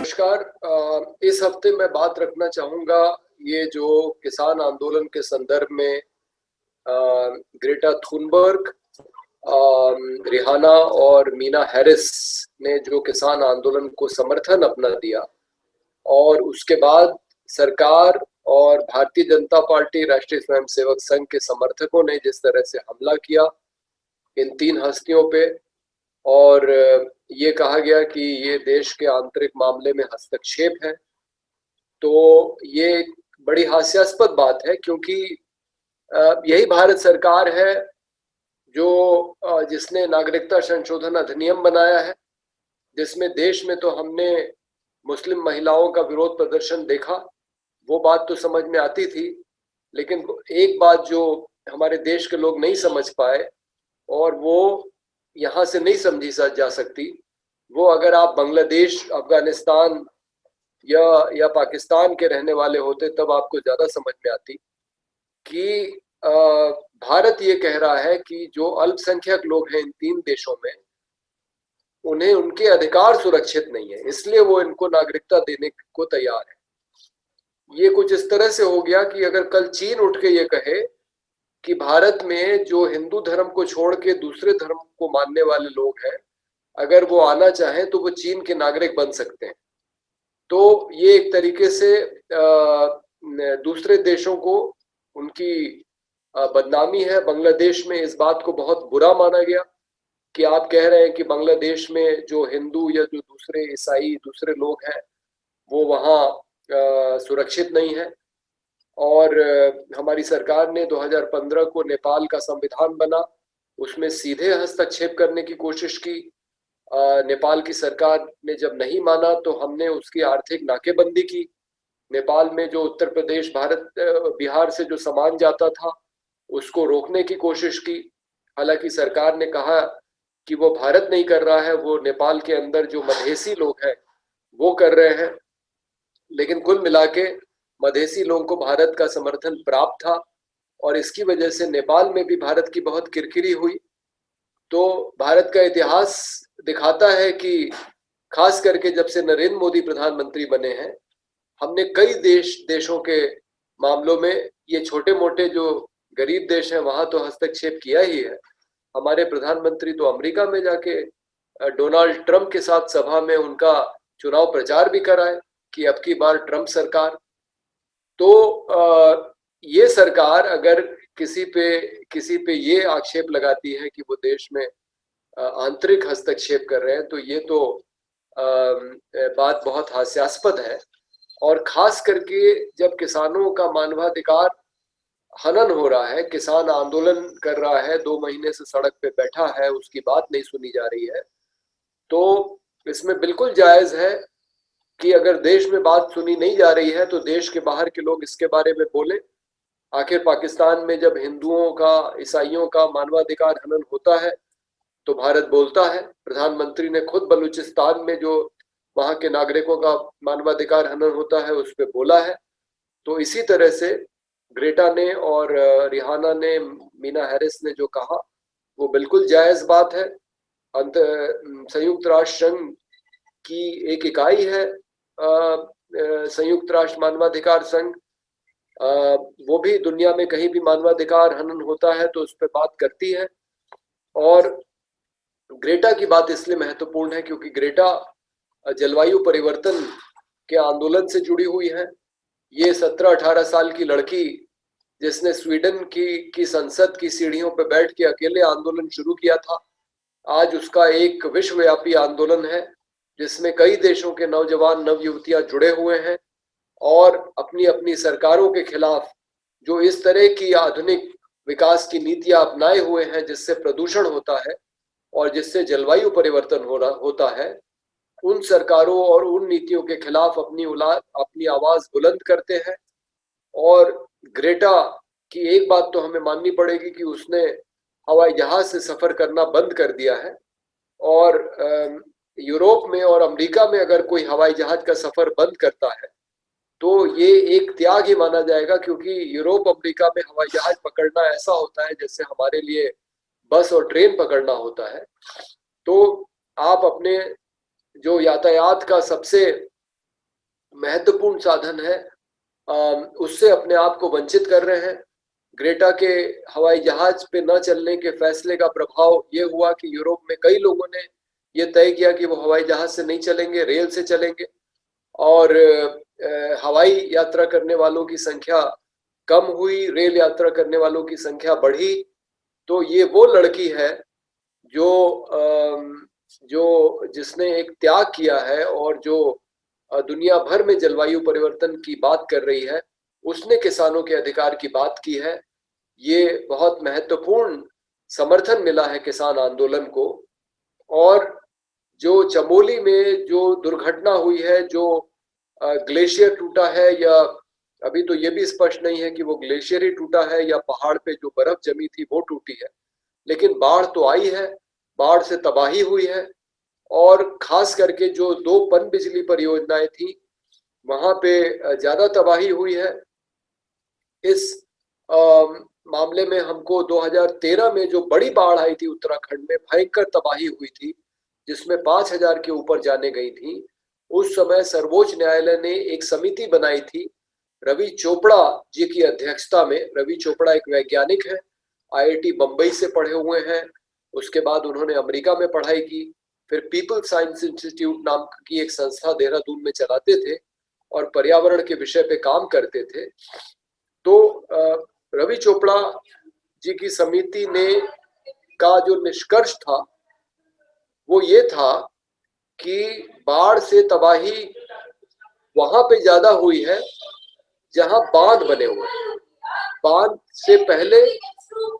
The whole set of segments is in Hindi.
नमस्कार। इस हफ्ते मैं बात रखना चाहूँगा ये जो किसान आंदोलन के संदर्भ में ग्रेटा थुनबर्ग, रिहाना और मीना हैरिस ने जो किसान आंदोलन को समर्थन अपना दिया और उसके बाद सरकार और भारतीय जनता पार्टी, राष्ट्रीय स्वयंसेवक संघ के समर्थकों ने जिस तरह से हमला किया इन तीन हस्तियों पे और ये कहा गया कि ये देश के आंतरिक मामले में हस्तक्षेप है, तो ये एक बड़ी हास्यास्पद बात है क्योंकि यही भारत सरकार है जो जिसने नागरिकता संशोधन अधिनियम बनाया है, जिसमें देश में तो हमने मुस्लिम महिलाओं का विरोध प्रदर्शन देखा। वो बात तो समझ में आती थी, लेकिन एक बात जो हमारे देश के लोग नहीं समझ पाए और वो यहाँ से नहीं समझी जा सकती, वो अगर आप बांग्लादेश, अफगानिस्तान या पाकिस्तान के रहने वाले होते तब आपको ज्यादा समझ में आती कि भारत ये कह रहा है कि जो अल्पसंख्यक लोग हैं इन तीन देशों में, उन्हें उनके अधिकार सुरक्षित नहीं है, इसलिए वो इनको नागरिकता देने को तैयार है। ये कुछ इस तरह से हो गया कि अगर कल चीन उठ के ये कहे कि भारत में जो हिंदू धर्म को छोड़ के दूसरे धर्म को मानने वाले लोग हैं, अगर वो आना चाहें तो वो चीन के नागरिक बन सकते हैं, तो ये एक तरीके से दूसरे देशों को उनकी बदनामी है। बांग्लादेश में इस बात को बहुत बुरा माना गया कि आप कह रहे हैं कि बांग्लादेश में जो हिंदू या जो दूसरे ईसाई दूसरे लोग हैं वो वहाँ सुरक्षित नहीं है। और हमारी सरकार ने 2015 को नेपाल का संविधान बना, उसमें सीधे हस्तक्षेप करने की कोशिश की। नेपाल की सरकार ने जब नहीं माना तो हमने उसकी आर्थिक नाकेबंदी की। नेपाल में जो उत्तर प्रदेश, बिहार से जो सामान जाता था उसको रोकने की कोशिश की। हालांकि सरकार ने कहा कि वो भारत नहीं कर रहा है, वो नेपाल के अंदर जो मधेसी लोग हैं वो कर रहे हैं, लेकिन कुल मिला के मधेसी लोगों को भारत का समर्थन प्राप्त था और इसकी वजह से नेपाल में भी भारत की बहुत किरकिरी हुई। तो भारत का इतिहास दिखाता है कि खास करके जब से नरेंद्र मोदी प्रधानमंत्री बने हैं, हमने कई देशों के मामलों में, ये छोटे मोटे जो गरीब देश हैं वहां तो हस्तक्षेप किया ही है। हमारे प्रधानमंत्री तो अमेरिका में जाके डोनाल्ड ट्रंप के साथ सभा में उनका चुनाव प्रचार भी कराए कि अब की बार ट्रंप सरकार। तो ये सरकार अगर किसी पे ये आक्षेप लगाती है कि वो देश में आंतरिक हस्तक्षेप कर रहे हैं, तो ये तो बात बहुत हास्यास्पद है। और खास करके जब किसानों का मानवाधिकार हनन हो रहा है, किसान आंदोलन कर रहा है, 2 महीने से सड़क पे बैठा है, उसकी बात नहीं सुनी जा रही है, तो इसमें बिल्कुल जायज है कि अगर देश में बात सुनी नहीं जा रही है तो देश के बाहर के लोग इसके बारे में बोले। आखिर पाकिस्तान में जब हिंदुओं का, ईसाइयों का मानवाधिकार हनन होता है तो भारत बोलता है। प्रधानमंत्री ने खुद बलूचिस्तान में जो वहां के नागरिकों का मानवाधिकार हनन होता है उस पर बोला है। तो इसी तरह से ग्रेटा ने और रिहाना ने, मीना हैरिस ने जो कहा वो बिल्कुल जायज बात है। अंत संयुक्त राष्ट्र संघ की एक इकाई है संयुक्त राष्ट्र मानवाधिकार संघ, वो भी दुनिया में कहीं भी मानवाधिकार हनन होता है तो उस पर बात करती है। और ग्रेटा की बात इसलिए महत्वपूर्ण है क्योंकि ग्रेटा जलवायु परिवर्तन के आंदोलन से जुड़ी हुई है। ये 17-18 साल की लड़की जिसने स्वीडन की संसद की सीढ़ियों पर बैठ के अकेले आंदोलन शुरू किया था, आज उसका एक विश्वव्यापी आंदोलन है जिसमें कई देशों के नौजवान नवयुवतियां जुड़े हुए हैं और अपनी अपनी सरकारों के खिलाफ जो इस तरह की आधुनिक विकास की नीतियां अपनाए हुए हैं जिससे प्रदूषण होता है और जिससे जलवायु परिवर्तन होता है, उन सरकारों और उन नीतियों के खिलाफ अपनी आवाज बुलंद करते हैं। और ग्रेटा की एक बात तो हमें माननी पड़ेगी कि उसने हवाई जहाज से सफर करना बंद कर दिया है। और यूरोप में और अमेरिका में अगर कोई हवाई जहाज का सफर बंद करता है तो ये एक त्याग ही माना जाएगा, क्योंकि यूरोप अमेरिका में हवाई जहाज पकड़ना ऐसा होता है जैसे हमारे लिए बस और ट्रेन पकड़ना होता है। तो आप अपने जो यातायात का सबसे महत्वपूर्ण साधन है उससे अपने आप को वंचित कर रहे हैं। ग्रेटा के हवाई जहाज पे न चलने के फैसले का प्रभाव ये हुआ कि यूरोप में कई लोगों ने ये तय किया कि वो हवाई जहाज से नहीं चलेंगे, रेल से चलेंगे। और हवाई यात्रा करने वालों की संख्या कम हुई, रेल यात्रा करने वालों की संख्या बढ़ी। तो ये वो लड़की है जो जिसने एक त्याग किया है और जो दुनिया भर में जलवायु परिवर्तन की बात कर रही है, उसने किसानों के अधिकार की बात की है। ये बहुत महत्वपूर्ण समर्थन मिला है किसान आंदोलन को। और जो चमोली में जो दुर्घटना हुई है, जो ग्लेशियर टूटा है, या अभी तो ये भी स्पष्ट नहीं है कि वो ग्लेशियर ही टूटा है या पहाड़ पे जो बर्फ जमी थी वो टूटी है, लेकिन बाढ़ तो आई है, बाढ़ से तबाही हुई है। और खास करके जो दो पन बिजली परियोजनाएं थी वहां पे ज्यादा तबाही हुई है। इस मामले में हमको 2013 में जो बड़ी बाढ़ आई थी उत्तराखंड में, भयंकर तबाही हुई थी जिसमें 5,000 के ऊपर जाने गई थी। उस समय सर्वोच्च न्यायालय ने एक समिति बनाई थी रवि चोपड़ा जी की अध्यक्षता में। रवि चोपड़ा एक वैज्ञानिक है, आईआईटी बम्बई से पढ़े हुए हैं। उसके बाद उन्होंने अमेरिका में पढ़ाई की, फिर पीपल साइंस इंस्टीट्यूट नाम की एक संस्था देहरादून में चलाते थे और पर्यावरण के विषय पे काम करते थे। तो रवि चोपड़ा जी की समिति ने का जो निष्कर्ष था वो ये था कि बाढ़ से तबाही वहां पे ज्यादा हुई है जहां बांध बने हुए हैं। बांध से पहले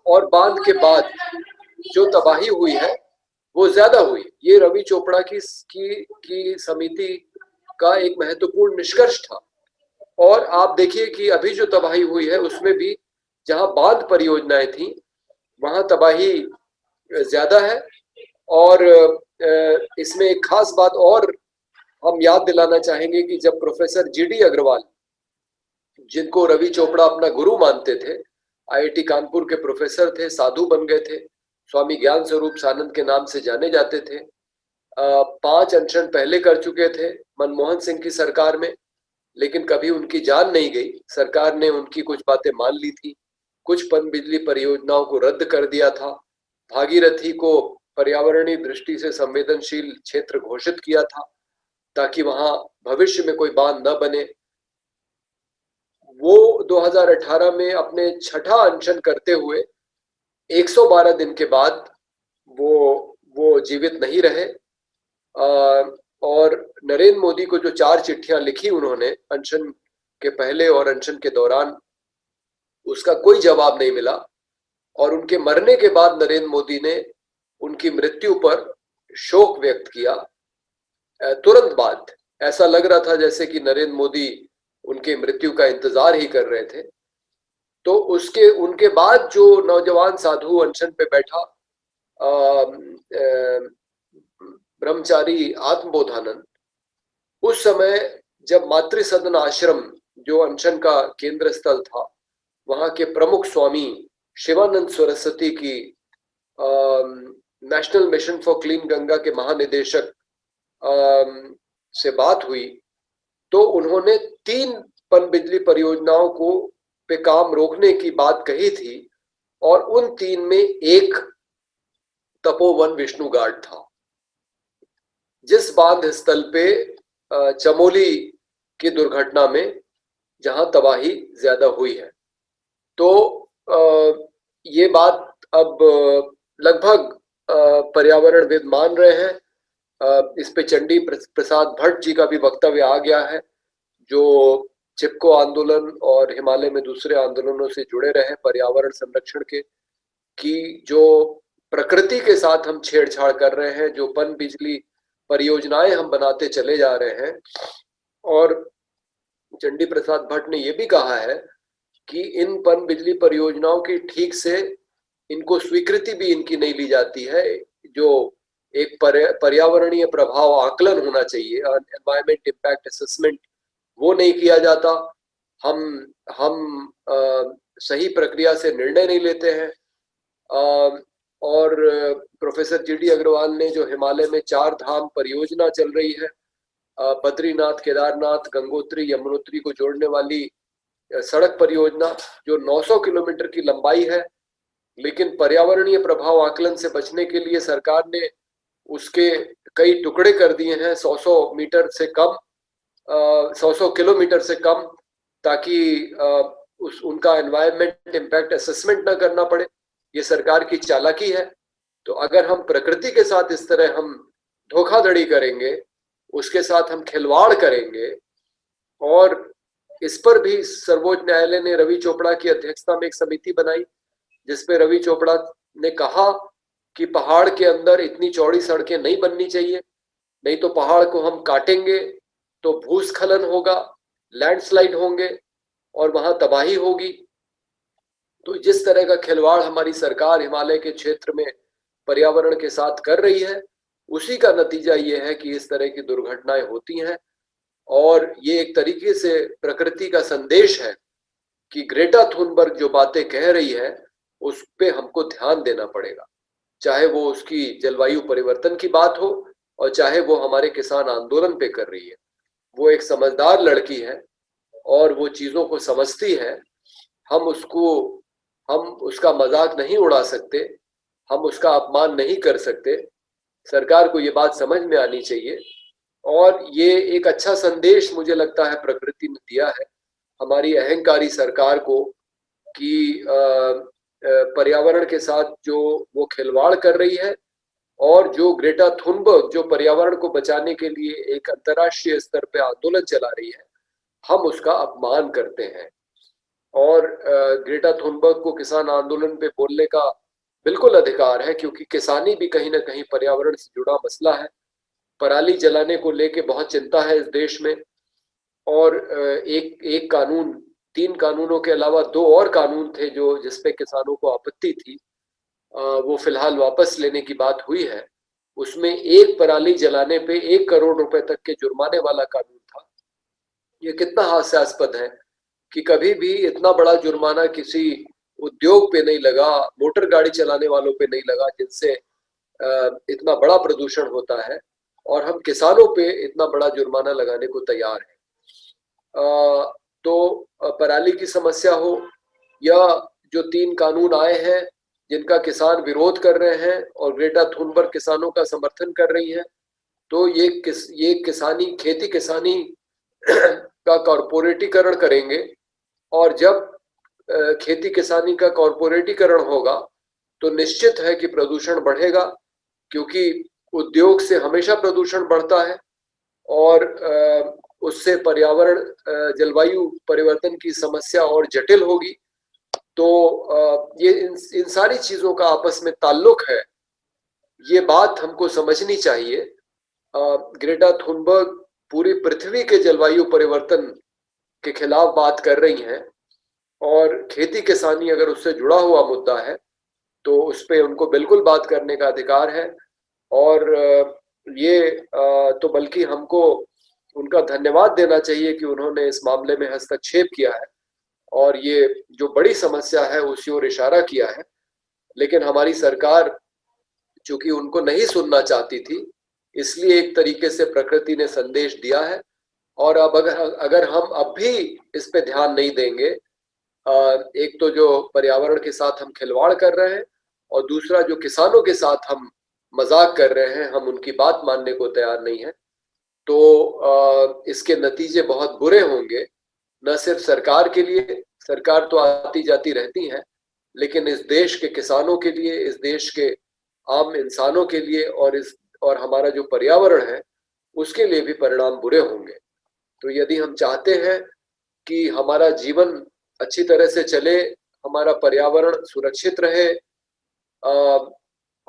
और बांध के बाद जो तबाही हुई है वो ज्यादा हुई। ये रवि चोपड़ा की समिति का एक महत्वपूर्ण निष्कर्ष था। और आप देखिए कि अभी जो तबाही हुई है उसमें भी जहां बांध परियोजनाएं थी वहां तबाही ज्यादा है। और इसमें एक खास बात और हम याद दिलाना चाहेंगे कि जब प्रोफेसर जीडी अग्रवाल, जिनको रवि चोपड़ा अपना गुरु मानते थे, आईआईटी कानपुर के प्रोफेसर थे, साधु बन गए थे, स्वामी ज्ञान स्वरूप सानंद के नाम से जाने जाते थे। 5 अनशन पहले कर चुके थे मनमोहन सिंह की सरकार में, लेकिन कभी उनकी जान नहीं गई। सरकार ने उनकी कुछ बातें मान ली थी, कुछ पन बिजली परियोजनाओं को रद्द कर दिया था, भागीरथी को पर्यावरणीय दृष्टि से संवेदनशील क्षेत्र घोषित किया था ताकि वहां भविष्य में कोई बांध न बने। वो 2018 में अपने छठा अनशन करते हुए 112 दिन के बाद वो जीवित नहीं रहे। और नरेंद्र मोदी को जो 4 चिट्ठियां लिखी उन्होंने अनशन के पहले और अनशन के दौरान, उसका कोई जवाब नहीं मिला। और उनके मरने के बाद नरेंद्र मोदी ने उनकी मृत्यु पर शोक व्यक्त किया। तुरंत बाद ऐसा लग रहा था जैसे कि नरेंद्र मोदी उनके मृत्यु का इंतजार ही कर रहे थे। तो उनके बाद जो नौजवान साधु अनशन पे बैठा, ब्रह्मचारी आत्मबोधानंद, उस समय जब मातृ सदन आश्रम जो अनशन का केंद्र स्थल था, वहां के प्रमुख स्वामी शिवानंद सरस्वती की national mission for clean Ganga के महानिदेशक से बात हुई, तो उन्होंने 3 पन बिजली परियोजनाओं को पे काम रोकने की बात कही थी और उन 3 में एक तपोवन विष्णु घाट था, जिस बांध स्थल पे चमोली की दुर्घटना में जहां तबाही ज्यादा हुई है। तो ये बात अब लगभग पर्यावरणविद मान रहे हैं। इस पे चंडी प्रसाद भट्ट जी का भी वक्तव्य आ गया है, जो चिपको आंदोलन और हिमालय में दूसरे आंदोलनों से जुड़े रहे पर्यावरण संरक्षण के, कि जो प्रकृति के साथ हम छेड़छाड़ कर रहे हैं, जो पन बिजली परियोजनाएं हम बनाते चले जा रहे हैं। और चंडी प्रसाद भट्ट ने यह भी कहा है कि इन पन बिजली परियोजनाओं की ठीक से इनको स्वीकृति भी इनकी नहीं ली जाती है। जो एक पर्यावरणीय प्रभाव आकलन होना चाहिए, एनवायरमेंट इम्पैक्ट असेसमेंट, वो नहीं किया जाता। हम सही प्रक्रिया से निर्णय नहीं लेते हैं। और प्रोफेसर जीडी अग्रवाल ने जो हिमालय में 4 धाम परियोजना चल रही है, बद्रीनाथ, केदारनाथ, गंगोत्री, यमुनोत्री को जोड़ने वाली सड़क परियोजना जो 900 किलोमीटर की लंबाई है, लेकिन पर्यावरणीय प्रभाव आकलन से बचने के लिए सरकार ने उसके कई टुकड़े कर दिए हैं, 100 मीटर से कम, 100 किलोमीटर से कम, ताकि उनका एनवायरमेंट इम्पैक्ट असेसमेंट ना करना पड़े। ये सरकार की चालाकी है। तो अगर हम प्रकृति के साथ इस तरह हम धोखाधड़ी करेंगे, उसके साथ हम खिलवाड़ करेंगे, और इस पर भी सर्वोच्च न्यायालय ने रवि चोपड़ा की अध्यक्षता में एक समिति बनाई, जिसपे रवि चोपड़ा ने कहा कि पहाड़ के अंदर इतनी चौड़ी सड़कें नहीं बननी चाहिए, नहीं तो पहाड़ को हम काटेंगे तो भूस्खलन होगा, लैंडस्लाइड होंगे और वहां तबाही होगी। तो जिस तरह का खिलवाड़ हमारी सरकार हिमालय के क्षेत्र में पर्यावरण के साथ कर रही है, उसी का नतीजा ये है कि इस तरह की दुर्घटनाएं होती हैं। और ये एक तरीके से प्रकृति का संदेश है कि ग्रेटा थुनबर्ग जो बातें कह रही है उस पे हमको ध्यान देना पड़ेगा, चाहे वो उसकी जलवायु परिवर्तन की बात हो और चाहे वो हमारे किसान आंदोलन पे कर रही है। वो एक समझदार लड़की है और वो चीजों को समझती है। हम उसका मजाक नहीं उड़ा सकते, हम उसका अपमान नहीं कर सकते। सरकार को ये बात समझ में आनी चाहिए। और ये एक अच्छा संदेश मुझे लगता है प्रकृति ने दिया है हमारी अहंकारी सरकार को कि पर्यावरण के साथ जो वो खिलवाड़ कर रही है, और जो ग्रेटा थुनबर्ग जो पर्यावरण को बचाने के लिए एक अंतर्राष्ट्रीय स्तर पे आंदोलन चला रही है, हम उसका अपमान करते हैं। और ग्रेटा थुनबर्ग को किसान आंदोलन पे बोलने का बिल्कुल अधिकार है, क्योंकि किसानी भी कहीं ना कहीं पर्यावरण से जुड़ा मसला है। पराली जलाने को लेके बहुत चिंता है इस देश में। और एक कानून, 3 कानूनों के अलावा 2 और कानून थे जो जिसपे किसानों को आपत्ति थी, वो फिलहाल वापस लेने की बात हुई है। उसमें एक पराली जलाने पे 1 करोड़ रुपए तक के जुर्माने वाला कानून था। ये कितना हास्यास्पद है कि कभी भी इतना बड़ा जुर्माना किसी उद्योग पे नहीं लगा, मोटर गाड़ी चलाने वालों पे नहीं लगा जिनसे इतना बड़ा प्रदूषण होता है, और हम किसानों पे इतना बड़ा जुर्माना लगाने को तैयार हैं। तो पराली की समस्या हो या जो 3 कानून आए हैं जिनका किसान विरोध कर रहे हैं और ग्रेटा थुनबर्ग किसानों का समर्थन कर रही हैं, तो ये किसानी, खेती किसानी का कॉर्पोरेटीकरण करेंगे। और जब खेती किसानी का कॉर्पोरेटीकरण होगा तो निश्चित है कि प्रदूषण बढ़ेगा, क्योंकि उद्योग से हमेशा प्रदूषण बढ़ता है और उससे पर्यावरण, जलवायु परिवर्तन की समस्या और जटिल होगी। तो ये इन सारी चीजों का आपस में ताल्लुक है, ये बात हमको समझनी चाहिए। ग्रेटा थुनबर्ग पूरी पृथ्वी के जलवायु परिवर्तन के खिलाफ बात कर रही हैं, और खेती किसानी अगर उससे जुड़ा हुआ मुद्दा है तो उस पर उनको बिल्कुल बात करने का अधिकार है। और ये तो बल्कि हमको उनका धन्यवाद देना चाहिए कि उन्होंने इस मामले में हस्तक्षेप किया है और ये जो बड़ी समस्या है उसी ओर इशारा किया है। लेकिन हमारी सरकार चूंकि उनको नहीं सुनना चाहती थी, इसलिए एक तरीके से प्रकृति ने संदेश दिया है। और अब अगर हम अब भी इस पे ध्यान नहीं देंगे, एक तो जो पर्यावरण के साथ हम खिलवाड़ कर रहे हैं और दूसरा जो किसानों के साथ हम मजाक कर रहे हैं, हम उनकी बात मानने को तैयार नहीं है, तो इसके नतीजे बहुत बुरे होंगे। न सिर्फ सरकार के लिए, सरकार तो आती जाती रहती है, लेकिन इस देश के किसानों के लिए, इस देश के आम इंसानों के लिए, और हमारा जो पर्यावरण है उसके लिए भी परिणाम बुरे होंगे। तो यदि हम चाहते हैं कि हमारा जीवन अच्छी तरह से चले, हमारा पर्यावरण सुरक्षित रहे,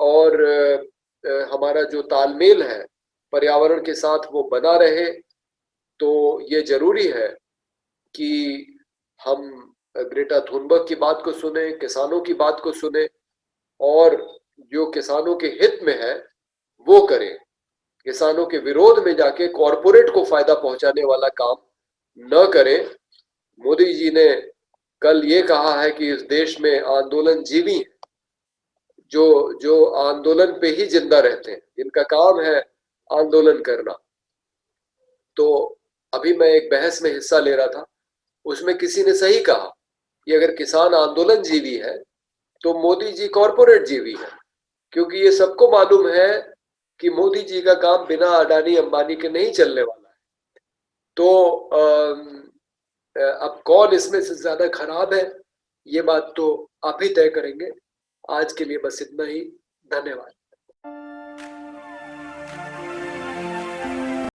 और हमारा जो तालमेल है पर्यावरण के साथ वो बना रहे, तो ये जरूरी है कि हम ग्रेटा थुनबर्ग की बात को सुने, किसानों की बात को सुने, और जो किसानों के हित में है वो करें। किसानों के विरोध में जाके कॉरपोरेट को फायदा पहुंचाने वाला काम न करें। मोदी जी ने कल ये कहा है कि इस देश में आंदोलन जीवी है, जो आंदोलन पे ही जिंदा रहते हैं, इनका काम है आंदोलन करना। तो अभी मैं एक बहस में हिस्सा ले रहा था, उसमें किसी ने सही कहा कि अगर किसान आंदोलन जीवी है तो मोदी जी कॉरपोरेट जीवी है, क्योंकि ये सबको मालूम है कि मोदी जी का काम बिना अडानी अंबानी के नहीं चलने वाला है। तो अब कौन इसमें से ज्यादा खराब है, ये बात तो आप ही तय करेंगे। आज के लिए बस इतना ही। धन्यवाद।